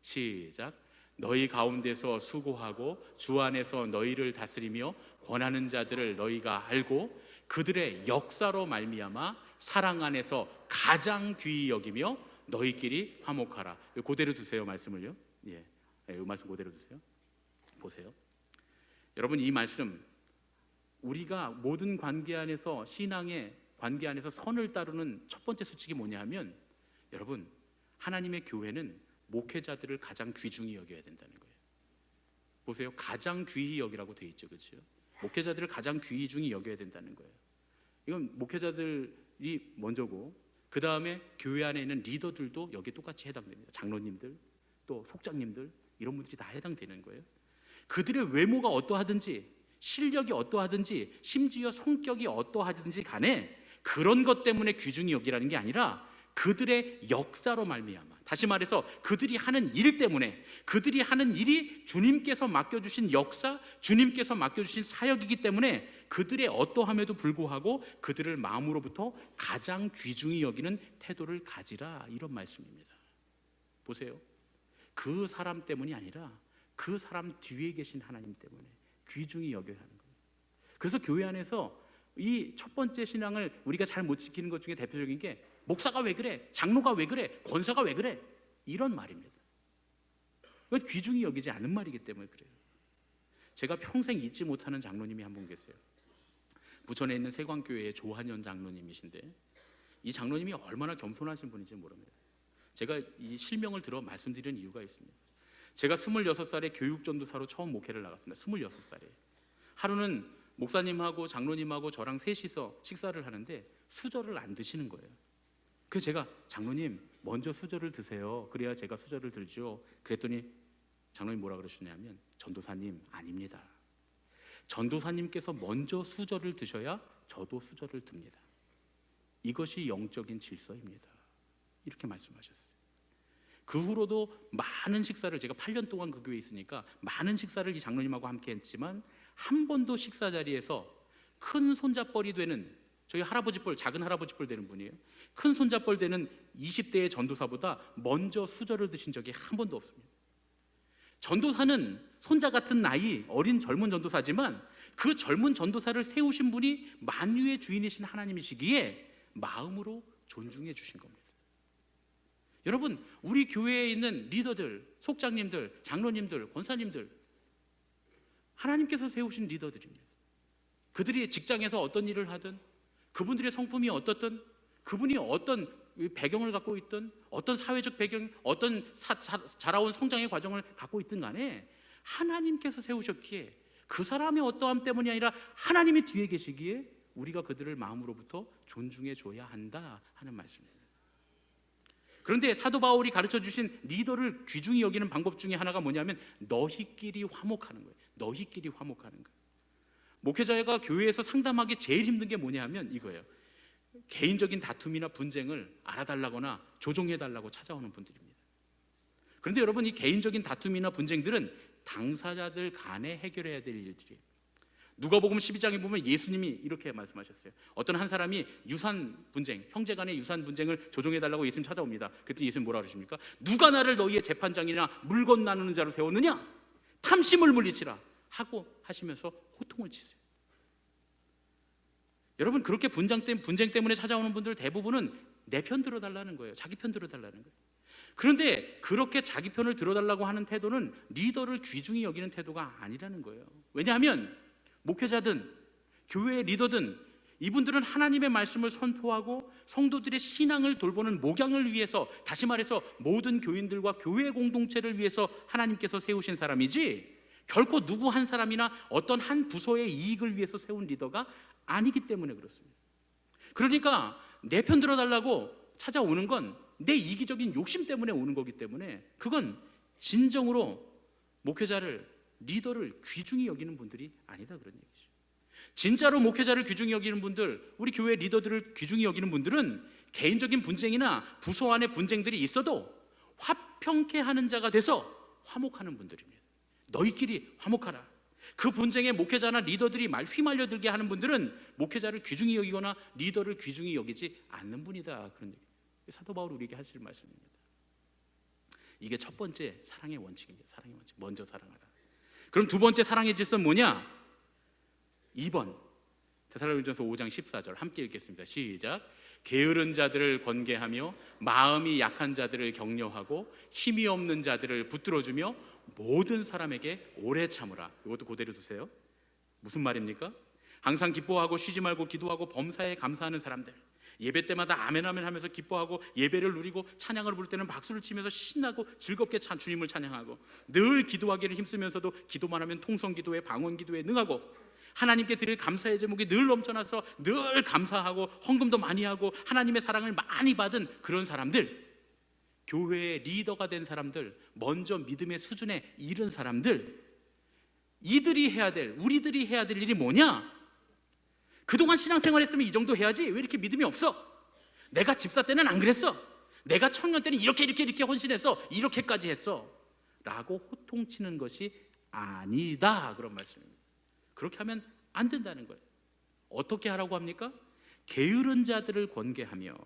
시작. 너희 가운데서 수고하고 주 안에서 너희를 다스리며 권하는 자들을 너희가 알고 그들의 역사로 말미암아 사랑 안에서 가장 귀히 여기며 너희끼리 화목하라. 그대로 두세요, 말씀을요. 이 말씀 그대로 두세요. 보세요. 여러분, 이 말씀 우리가 모든 관계 안에서, 신앙의 관계 안에서 선을 따르는 첫 번째 수칙이 뭐냐 하면 여러분, 하나님의 교회는 목회자들을 가장 귀중히 여겨야 된다는 거예요. 보세요. 가장 귀히 여기라고 돼 있죠. 그렇죠? 목회자들을 가장 귀중히 여겨야 된다는 거예요. 이건 목회자들이 먼저고, 그 다음에 교회 안에 있는 리더들도 여기에 똑같이 해당됩니다. 장로님들, 또 속장님들, 이런 분들이 다 해당되는 거예요. 그들의 외모가 어떠하든지, 실력이 어떠하든지, 심지어 성격이 어떠하든지 간에 그런 것 때문에 귀중히 여기라는 게 아니라 그들의 역사로 말미암아, 다시 말해서 그들이 하는 일 때문에, 그들이 하는 일이 주님께서 맡겨주신 역사, 주님께서 맡겨주신 사역이기 때문에 그들의 어떠함에도 불구하고 그들을 마음으로부터 가장 귀중히 여기는 태도를 가지라, 이런 말씀입니다. 보세요. 그 사람 때문이 아니라 그 사람 뒤에 계신 하나님 때문에 귀중히 여겨야 하는 거예요. 그래서 교회 안에서 이 첫 번째 신앙을 우리가 잘 못 지키는 것 중에 대표적인 게, 목사가 왜 그래? 장로가 왜 그래? 권사가 왜 그래? 이런 말입니다. 이건 귀중히 여기지 않은 말이기 때문에 그래요. 제가 평생 잊지 못하는 장로님이 한 분 계세요. 부천에 있는 세광교회의 조한현 장로님이신데, 이 장로님이 얼마나 겸손하신 분인지 모릅니다. 제가 이 실명을 들어 말씀드리는 이유가 있습니다. 제가 26살에 교육전도사로 처음 목회를 나갔습니다. 26살에. 하루는 목사님하고 장로님하고 저랑 셋이서 식사를 하는데 수저를 안 드시는 거예요. 그래서 제가, 장로님 먼저 수저를 드세요. 그래야 제가 수저를 들죠. 그랬더니 장로님 뭐라 그러셨냐면, 전도사님 아닙니다. 전도사님께서 먼저 수저를 드셔야 저도 수저를 듭니다. 이것이 영적인 질서입니다. 이렇게 말씀하셨어요. 그 후로도 많은 식사를, 제가 8년 동안 그 교회에 있으니까 많은 식사를 이 장로님하고 함께 했지만 한 번도 식사 자리에서 큰 손잡벌이 되는, 저희 할아버지뻘, 작은 할아버지뻘 되는 분이에요. 큰 손잡벌 되는 20대의 전도사보다 먼저 수저를 드신 적이 한 번도 없습니다. 전도사는 손자 같은 나이, 어린 젊은 전도사지만 그 젊은 전도사를 세우신 분이 만유의 주인이신 하나님이시기에 마음으로 존중해 주신 겁니다. 여러분, 우리 교회에 있는 리더들, 속장님들, 장로님들, 권사님들, 하나님께서 세우신 리더들입니다. 그들이 직장에서 어떤 일을 하든, 그분들의 성품이 어떻든, 그분이 어떤 배경을 갖고 있든, 어떤 사회적 배경, 어떤 자라온 성장의 과정을 갖고 있든 간에 하나님께서 세우셨기에, 그 사람의 어떠함 때문이 아니라 하나님이 뒤에 계시기에 우리가 그들을 마음으로부터 존중해 줘야 한다 하는 말씀입니다. 그런데 사도 바울이 가르쳐 주신 리더를 귀중히 여기는 방법 중에 하나가 뭐냐면, 너희끼리 화목하는 거예요. 너희끼리 화목하는 거예요. 목회자가 교회에서 상담하기 제일 힘든 게 뭐냐면 이거예요. 개인적인 다툼이나 분쟁을 알아달라거나 조정해달라고 찾아오는 분들입니다. 그런데 여러분, 이 개인적인 다툼이나 분쟁들은 당사자들 간에 해결해야 될 일들이에요. 누가복음 12장에 보면 예수님이 이렇게 말씀하셨어요. 어떤 한 사람이 유산 분쟁, 형제 간의 유산 분쟁을 조정해달라고 예수님 찾아옵니다. 그때 예수님 뭐라 그러십니까? 누가 나를 너희의 재판장이나 물건 나누는 자로 세웠느냐? 탐심을 물리치라 하고 하시면서 호통을 치세요. 여러분, 그렇게 분쟁 때문에 찾아오는 분들 대부분은 내 편 들어달라는 거예요. 자기 편 들어달라는 거예요. 그런데 그렇게 자기 편을 들어달라고 하는 태도는 리더를 귀중히 여기는 태도가 아니라는 거예요. 왜냐하면 목회자든 교회의 리더든 이분들은 하나님의 말씀을 선포하고 성도들의 신앙을 돌보는 목양을 위해서, 다시 말해서 모든 교인들과 교회 공동체를 위해서 하나님께서 세우신 사람이지, 결코 누구 한 사람이나 어떤 한 부서의 이익을 위해서 세운 리더가 아니기 때문에 그렇습니다. 그러니까 내 편 들어달라고 찾아오는 건 내 이기적인 욕심 때문에 오는 거기 때문에, 그건 진정으로 목회자를, 리더를 귀중히 여기는 분들이 아니다, 그런 얘기죠. 진짜로 목회자를 귀중히 여기는 분들, 우리 교회 리더들을 귀중히 여기는 분들은 개인적인 분쟁이나 부서 안에 분쟁들이 있어도 화평케 하는 자가 돼서 화목하는 분들입니다. 너희끼리 화목하라. 그 분쟁에 목회자나 리더들이 휘말려들게 하는 분들은 목회자를 귀중히 여기거나 리더를 귀중히 여기지 않는 분이다, 그런 얘기. 사도 바울이 우리에게 하실 말씀입니다. 이게 첫 번째 사랑의 원칙입니다. 사랑의 원칙, 먼저 사랑하라. 그럼 두 번째 사랑의 질서는 뭐냐? 2번 데살로니가전서 5장 14절 함께 읽겠습니다. 시작. 게으른 자들을 권계하며 마음이 약한 자들을 격려하고 힘이 없는 자들을 붙들어주며 모든 사람에게 오래 참으라. 이것도 그대로 두세요. 무슨 말입니까? 항상 기뻐하고 쉬지 말고 기도하고 범사에 감사하는 사람들, 예배 때마다 아멘 아멘 하면서 기뻐하고 예배를 누리고 찬양을 부를 때는 박수를 치면서 신나고 즐겁게 주님을 찬양하고 늘 기도하기를 힘쓰면서도 기도만 하면 통성기도에 방언기도에 능하고 하나님께 드릴 감사의 제목이 늘 넘쳐나서 늘 감사하고 헌금도 많이 하고 하나님의 사랑을 많이 받은 그런 사람들, 교회의 리더가 된 사람들, 먼저 믿음의 수준에 이른 사람들, 우리들이 해야 될 일이 뭐냐? 그동안 신앙생활 했으면 이 정도 해야지 왜 이렇게 믿음이 없어? 내가 집사 때는 안 그랬어. 내가 청년 때는 이렇게 헌신했어. 이렇게까지 했어. 라고 호통치는 것이 아니다, 그런 말씀입니다. 그렇게 하면 안 된다는 거예요. 어떻게 하라고 합니까? 게으른 자들을 권계하며,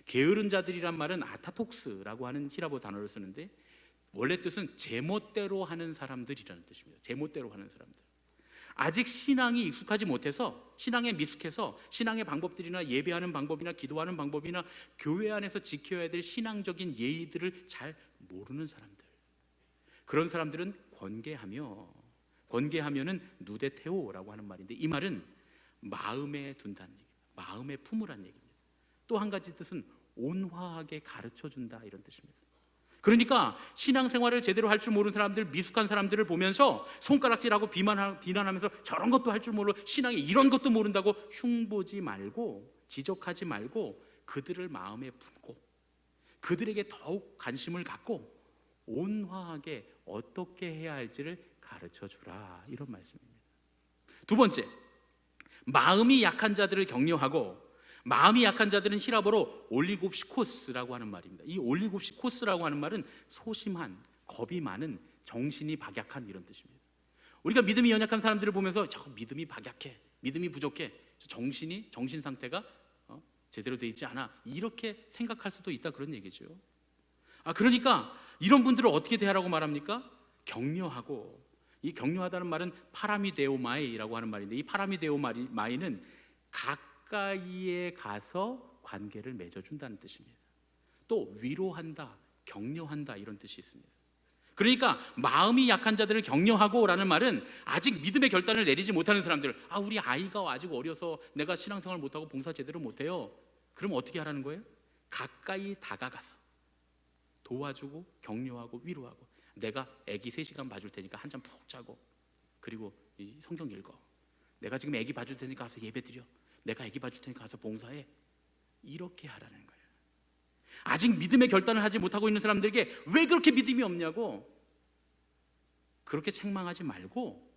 게으른 자들이란 말은 아타톡스라고 하는 히라보 단어를 쓰는데 원래 뜻은 제멋대로 하는 사람들이라는 뜻입니다. 제멋대로 하는 사람들. 아직 신앙이 익숙하지 못해서, 신앙에 미숙해서 신앙의 방법들이나 예배하는 방법이나 기도하는 방법이나 교회 안에서 지켜야 될 신앙적인 예의들을 잘 모르는 사람들, 그런 사람들은 권계하면은 누데테오라고 하는 말인데, 이 말은 마음에 둔다는 얘기입니다. 마음에 품으란 얘기입니다. 또 한 가지 뜻은 온화하게 가르쳐준다, 이런 뜻입니다. 그러니까 신앙생활을 제대로 할 줄 모르는 사람들, 미숙한 사람들을 보면서 손가락질하고 비난하면서 저런 것도 할 줄 모르고 신앙에 이런 것도 모른다고 흉보지 말고, 지적하지 말고, 그들을 마음에 품고 그들에게 더욱 관심을 갖고 온화하게 어떻게 해야 할지를 가르쳐주라, 이런 말씀입니다. 두 번째, 마음이 약한 자들을 격려하고, 마음이 약한 자들은 히라보로 올리곱시코스라고 하는 말입니다. 이 올리곱시코스라고 하는 말은 소심한, 겁이 많은, 정신이 박약한, 이런 뜻입니다. 우리가 믿음이 연약한 사람들을 보면서 저 믿음이 박약해, 믿음이 부족해, 정신 상태가 제대로 돼 있지 않아, 이렇게 생각할 수도 있다, 그런 얘기죠. 그러니까 이런 분들을 어떻게 대하라고 말합니까? 격려하고, 이 격려하다는 말은 파라미데오마이라고 하는 말인데, 이 파라미데오마이는 가까이에 가서 관계를 맺어준다는 뜻입니다. 또 위로한다, 격려한다, 이런 뜻이 있습니다. 그러니까 마음이 약한 자들을 격려하고 라는 말은 아직 믿음의 결단을 내리지 못하는 사람들, 우리 아이가 아직 어려서 내가 신앙생활 못하고 봉사 제대로 못해요. 그럼 어떻게 하라는 거예요? 가까이 다가가서 도와주고 격려하고 위로하고, 내가 애기 3시간 봐줄 테니까 한잠 푹 자고, 그리고 성경 읽어. 내가 지금 애기 봐줄 테니까 가서 예배 드려. 내가 애기 봐줄 테니까 가서 봉사해. 이렇게 하라는 거예요. 아직 믿음의 결단을 하지 못하고 있는 사람들에게 왜 그렇게 믿음이 없냐고 그렇게 책망하지 말고,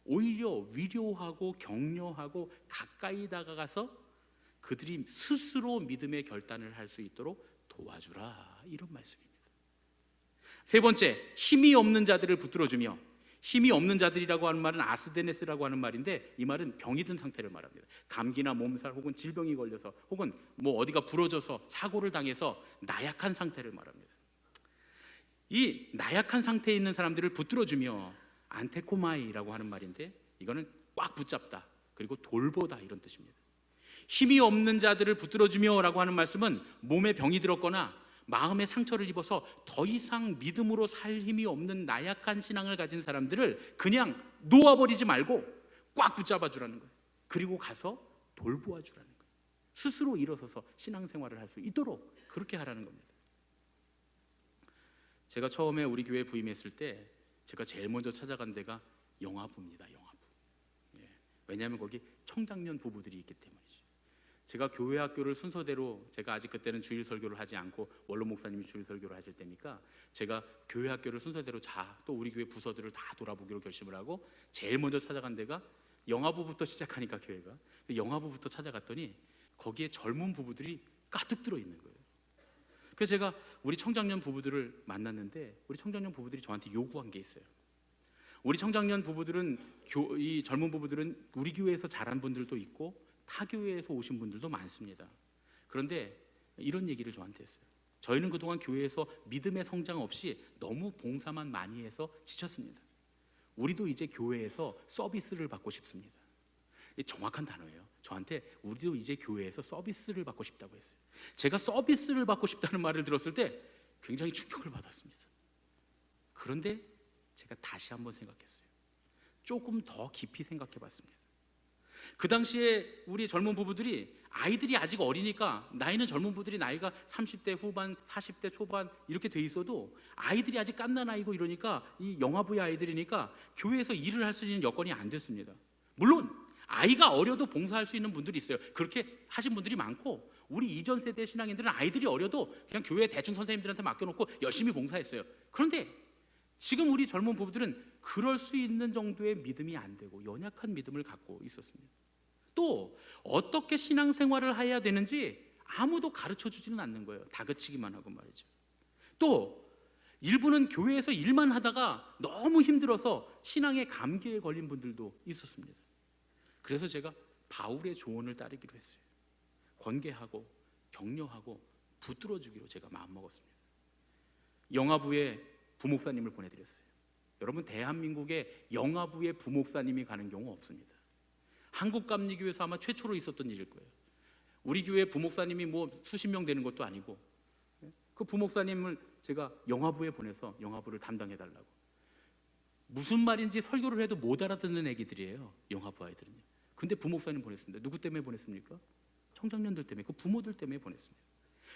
오히려 위로하고 격려하고 가까이 다가가서 그들이 스스로 믿음의 결단을 할 수 있도록 도와주라, 이런 말씀입니다. 세 번째, 힘이 없는 자들을 붙들어주며, 힘이 없는 자들이라고 하는 말은 아스데네스라고 하는 말인데, 이 말은 병이 든 상태를 말합니다. 감기나 몸살 혹은 질병이 걸려서 혹은 어디가 부러져서 사고를 당해서 나약한 상태를 말합니다. 이 나약한 상태에 있는 사람들을 붙들어주며, 안테코마이라고 하는 말인데, 이거는 꽉 붙잡다, 그리고 돌보다, 이런 뜻입니다. 힘이 없는 자들을 붙들어주며 라고 하는 말씀은 몸에 병이 들었거나 마음의 상처를 입어서 더 이상 믿음으로 살 힘이 없는 나약한 신앙을 가진 사람들을 그냥 놓아버리지 말고 꽉 붙잡아 주라는 거예요. 그리고 가서 돌보아 주라는 거예요. 스스로 일어서서 신앙생활을 할 수 있도록 그렇게 하라는 겁니다. 제가 처음에 우리 교회에 부임했을 때 제가 제일 먼저 찾아간 데가 영화부입니다. 영화부. 왜냐하면 거기 청장년 부부들이 있기 때문이죠. 제가 교회 학교를 순서대로, 제가 아직 그때는 주일 설교를 하지 않고 원로 목사님이 주일 설교를 하실 때니까 제가 교회 학교를 순서대로 또 우리 교회 부서들을 다 돌아보기로 결심을 하고 제일 먼저 찾아간 데가 영화부부터 시작하니까, 교회가 영화부부터 찾아갔더니 거기에 젊은 부부들이 가득 들어 있는 거예요. 그래서 제가 우리 청장년 부부들을 만났는데, 우리 청장년 부부들이 저한테 요구한 게 있어요. 우리 청장년 부부들은, 이 젊은 부부들은 우리 교회에서 자란 분들도 있고 타 교회에서 오신 분들도 많습니다. 그런데 이런 얘기를 저한테 했어요. 저희는 그동안 교회에서 믿음의 성장 없이 너무 봉사만 많이 해서 지쳤습니다. 우리도 이제 교회에서 서비스를 받고 싶습니다. 정확한 단어예요. 저한테 우리도 이제 교회에서 서비스를 받고 싶다고 했어요. 제가 서비스를 받고 싶다는 말을 들었을 때 굉장히 충격을 받았습니다. 그런데 제가 다시 한번 생각했어요. 조금 더 깊이 생각해 봤습니다. 그 당시에 우리 젊은 부부들이 아이들이 아직 어리니까, 나이는 젊은 부부들이 나이가 30대 후반, 40대 초반 이렇게 돼 있어도 아이들이 아직 갓난아이고 이러니까, 이 영아부의 아이들이니까 교회에서 일을 할 수 있는 여건이 안 됐습니다. 물론 아이가 어려도 봉사할 수 있는 분들이 있어요. 그렇게 하신 분들이 많고, 우리 이전 세대 신앙인들은 아이들이 어려도 그냥 교회 대충 선생님들한테 맡겨놓고 열심히 봉사했어요. 그런데 지금 우리 젊은 부부들은 그럴 수 있는 정도의 믿음이 안 되고 연약한 믿음을 갖고 있었습니다. 또 어떻게 신앙생활을 해야 되는지 아무도 가르쳐 주지는 않는 거예요. 다그치기만 하고 말이죠. 또 일부는 교회에서 일만 하다가 너무 힘들어서 신앙의 감기에 걸린 분들도 있었습니다. 그래서 제가 바울의 조언을 따르기로 했어요. 권계하고 격려하고 붙들어 주기로 제가 마음먹었습니다. 영아부에 부목사님을 보내드렸어요. 여러분, 대한민국에 영아부에 부목사님이 가는 경우 없습니다. 한국감리교회에서 아마 최초로 있었던 일일 거예요. 우리 교회 부목사님이 뭐 수십 명 되는 것도 아니고, 그 부목사님을 제가 영아부에 보내서 영아부를 담당해달라고. 무슨 말인지 설교를 해도 못 알아듣는 애기들이에요, 영아부 아이들은요. 근데 부목사님 보냈습니다. 누구 때문에 보냈습니까? 청장년들 때문에, 그 부모들 때문에 보냈습니다.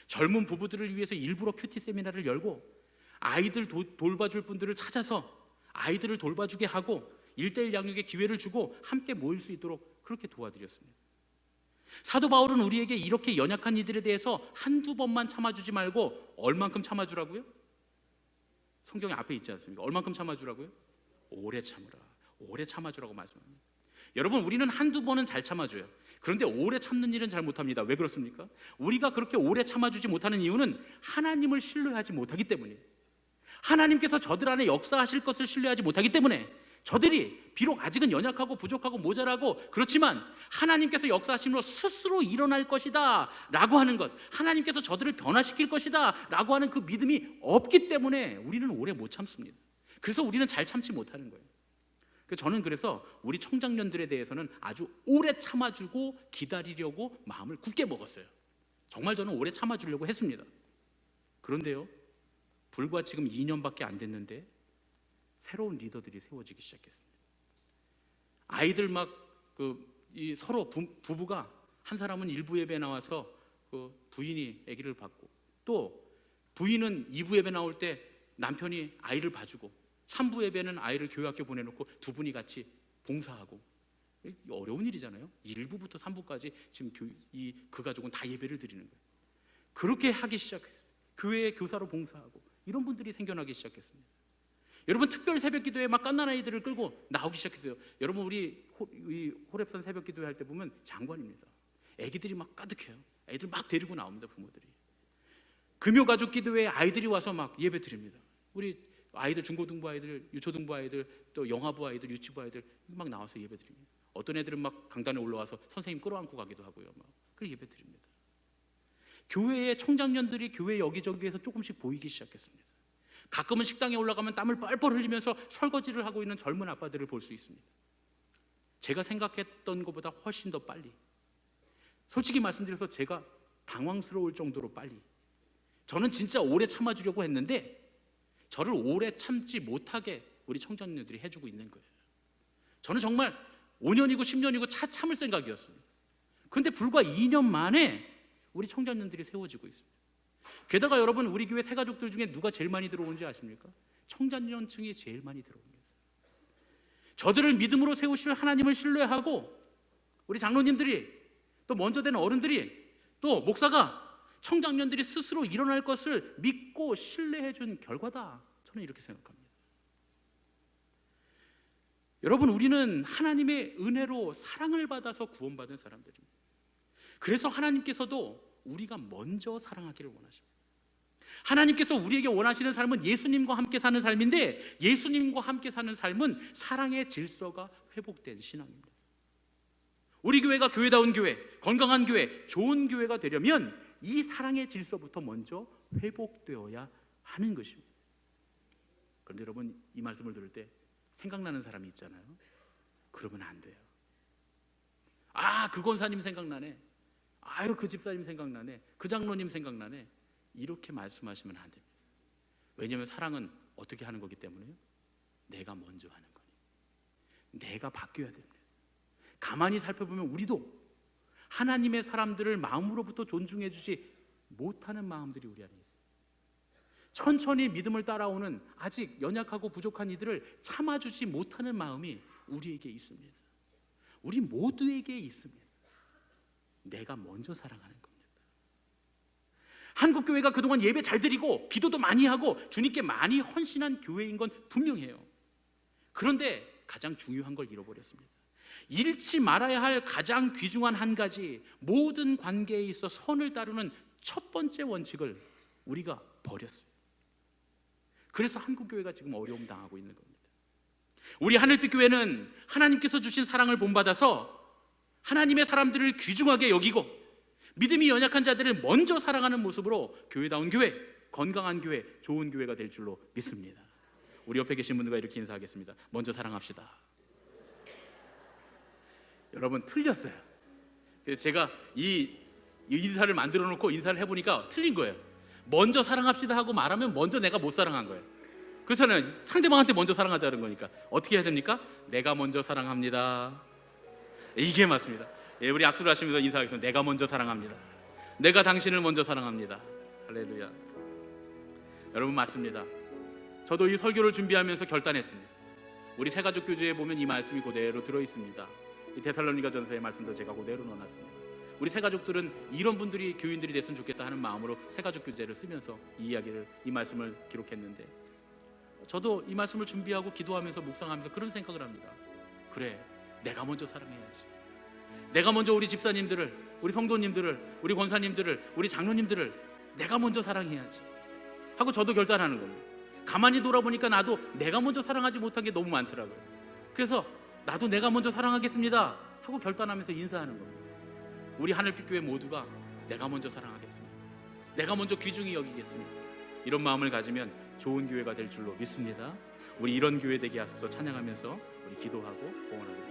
젊은 부부들을 위해서 일부러 큐티 세미나를 열고, 아이들 돌봐줄 분들을 찾아서 아이들을 돌봐주게 하고 1:1 양육의 기회를 주고 함께 모일 수 있도록 그렇게 도와드렸습니다. 사도 바울은 우리에게 이렇게 연약한 이들에 대해서 한두 번만 참아주지 말고 얼만큼 참아주라고요? 성경에 앞에 있지 않습니까? 얼만큼 참아주라고요? 오래 참으라. 오래 참아주라고 말씀합니다. 여러분, 우리는 한두 번은 잘 참아줘요. 그런데 오래 참는 일은 잘 못합니다. 왜 그렇습니까? 우리가 그렇게 오래 참아주지 못하는 이유는 하나님을 신뢰하지 못하기 때문이에요. 하나님께서 저들 안에 역사하실 것을 신뢰하지 못하기 때문에, 저들이 비록 아직은 연약하고 부족하고 모자라고 그렇지만 하나님께서 역사하심으로 스스로 일어날 것이다 라고 하는 것, 하나님께서 저들을 변화시킬 것이다 라고 하는 그 믿음이 없기 때문에 우리는 오래 못 참습니다. 그래서 우리는 잘 참지 못하는 거예요. 저는 그래서 우리 청장년들에 대해서는 아주 오래 참아주고 기다리려고 마음을 굳게 먹었어요. 정말 저는 오래 참아주려고 했습니다. 그런데요, 불과 지금 2년밖에 안 됐는데 새로운 리더들이 세워지기 시작했습니다. 아이들 서로 부부가, 한 사람은 1부 예배 나와서 그 부인이 아기를 받고, 또 부인은 2부 예배 나올 때 남편이 아이를 봐주고, 3부 예배는 아이를 교회학교 보내놓고 두 분이 같이 봉사하고. 어려운 일이잖아요. 1부부터 3부까지 지금 그 가족은 다 예배를 드리는 거예요. 그렇게 하기 시작했어요. 교회에 교사로 봉사하고 이런 분들이 생겨나기 시작했습니다. 여러분, 특별 새벽 기도에 막 갓난 아이들을 끌고 나오기 시작했어요. 여러분, 우리 호랩산 새벽 기도회 할 때 보면 장관입니다. 애기들이 막 가득해요. 애들 막 데리고 나옵니다, 부모들이. 금요 가족 기도회에 아이들이 와서 막 예배 드립니다. 우리 아이들, 중고등부 아이들, 유초등부 아이들, 또 영아부 아이들, 유치부 아이들 막 나와서 예배 드립니다. 어떤 애들은 막 강단에 올라와서 선생님 끌어안고 가기도 하고요. 막 그렇게 예배 드립니다. 교회의 청장년들이 교회 여기저기에서 조금씩 보이기 시작했습니다. 가끔은 식당에 올라가면 땀을 뻘뻘 흘리면서 설거지를 하고 있는 젊은 아빠들을 볼 수 있습니다. 제가 생각했던 것보다 훨씬 더 빨리, 솔직히 말씀드려서 제가 당황스러울 정도로 빨리, 저는 진짜 오래 참아주려고 했는데 저를 오래 참지 못하게 우리 청장년들이 해주고 있는 거예요. 저는 정말 5년이고 10년이고 참을 생각이었습니다. 그런데 불과 2년 만에 우리 청장년들이 세워지고 있습니다. 게다가 여러분, 우리 교회 새가족들 중에 누가 제일 많이 들어오는지 아십니까? 청장년층이 제일 많이 들어옵니다. 저들을 믿음으로 세우실 하나님을 신뢰하고, 우리 장로님들이, 또 먼저 된 어른들이, 또 목사가, 청장년들이 스스로 일어날 것을 믿고 신뢰해 준 결과다. 저는 이렇게 생각합니다. 여러분, 우리는 하나님의 은혜로 사랑을 받아서 구원받은 사람들입니다. 그래서 하나님께서도 우리가 먼저 사랑하기를 원하십니다. 하나님께서 우리에게 원하시는 삶은 예수님과 함께 사는 삶인데, 예수님과 함께 사는 삶은 사랑의 질서가 회복된 신앙입니다. 우리 교회가 교회다운 교회, 건강한 교회, 좋은 교회가 되려면 이 사랑의 질서부터 먼저 회복되어야 하는 것입니다. 그런데 여러분, 이 말씀을 들을 때 생각나는 사람이 있잖아요. 그러면 안 돼요. 아, 그 권사님 생각나네. 아유, 그 집사님 생각나네. 그 장로님 생각나네. 이렇게 말씀하시면 안 됩니다. 왜냐하면 사랑은 어떻게 하는 거기 때문에요? 내가 먼저 하는 거니. 내가 바뀌어야 됩니다. 가만히 살펴보면 우리도 하나님의 사람들을 마음으로부터 존중해 주지 못하는 마음들이 우리 안에 있어요. 천천히 믿음을 따라오는 아직 연약하고 부족한 이들을 참아주지 못하는 마음이 우리에게 있습니다. 우리 모두에게 있습니다. 내가 먼저 사랑하는 겁니다. 한국교회가 그동안 예배 잘 드리고 기도도 많이 하고 주님께 많이 헌신한 교회인 건 분명해요. 그런데 가장 중요한 걸 잃어버렸습니다. 잃지 말아야 할 가장 귀중한 한 가지, 모든 관계에 있어 선을 따르는 첫 번째 원칙을 우리가 버렸어요. 그래서 한국교회가 지금 어려움 당하고 있는 겁니다. 우리 하늘빛 교회는 하나님께서 주신 사랑을 본받아서 하나님의 사람들을 귀중하게 여기고 믿음이 연약한 자들을 먼저 사랑하는 모습으로 교회다운 교회, 건강한 교회, 좋은 교회가 될 줄로 믿습니다. 우리 옆에 계신 분들과 이렇게 인사하겠습니다. 먼저 사랑합시다. 여러분, 틀렸어요. 그래서 제가 이 인사를 만들어 놓고 인사를 해보니까 틀린 거예요. 먼저 사랑합시다 하고 말하면 먼저 내가 못 사랑한 거예요. 그렇잖아요. 상대방한테 먼저 사랑하자는 거니까 어떻게 해야 됩니까? 내가 먼저 사랑합니다. 이게 맞습니다. 예, 우리 악수를 하시면서 인사하겠습니다. 내가 먼저 사랑합니다. 내가 당신을 먼저 사랑합니다. 할렐루야. 여러분, 맞습니다. 저도 이 설교를 준비하면서 결단했습니다. 우리 새가족 교제에 보면 이 말씀이 그대로 들어있습니다. 이 데살로니가전서의 말씀도 제가 그대로 넣어놨습니다. 우리 새가족들은 이런 분들이 교인들이 됐으면 좋겠다 하는 마음으로 새가족 교제를 쓰면서 이 말씀을 기록했는데, 저도 이 말씀을 준비하고 기도하면서 묵상하면서 그런 생각을 합니다. 그래, 내가 먼저 사랑해야지. 내가 먼저 우리 집사님들을, 우리 성도님들을, 우리 권사님들을, 우리 장로님들을 내가 먼저 사랑해야지 하고 저도 결단하는 겁니다. 가만히 돌아보니까 나도 내가 먼저 사랑하지 못한 게 너무 많더라고요. 그래서 나도 내가 먼저 사랑하겠습니다 하고 결단하면서 인사하는 겁니다. 우리 하늘빛교회 모두가 내가 먼저 사랑하겠습니다. 내가 먼저 귀중히 여기겠습니다. 이런 마음을 가지면 좋은 교회가 될 줄로 믿습니다. 우리 이런 교회 되게 하소서 찬양하면서 우리 기도하고 봉헌하겠습니다.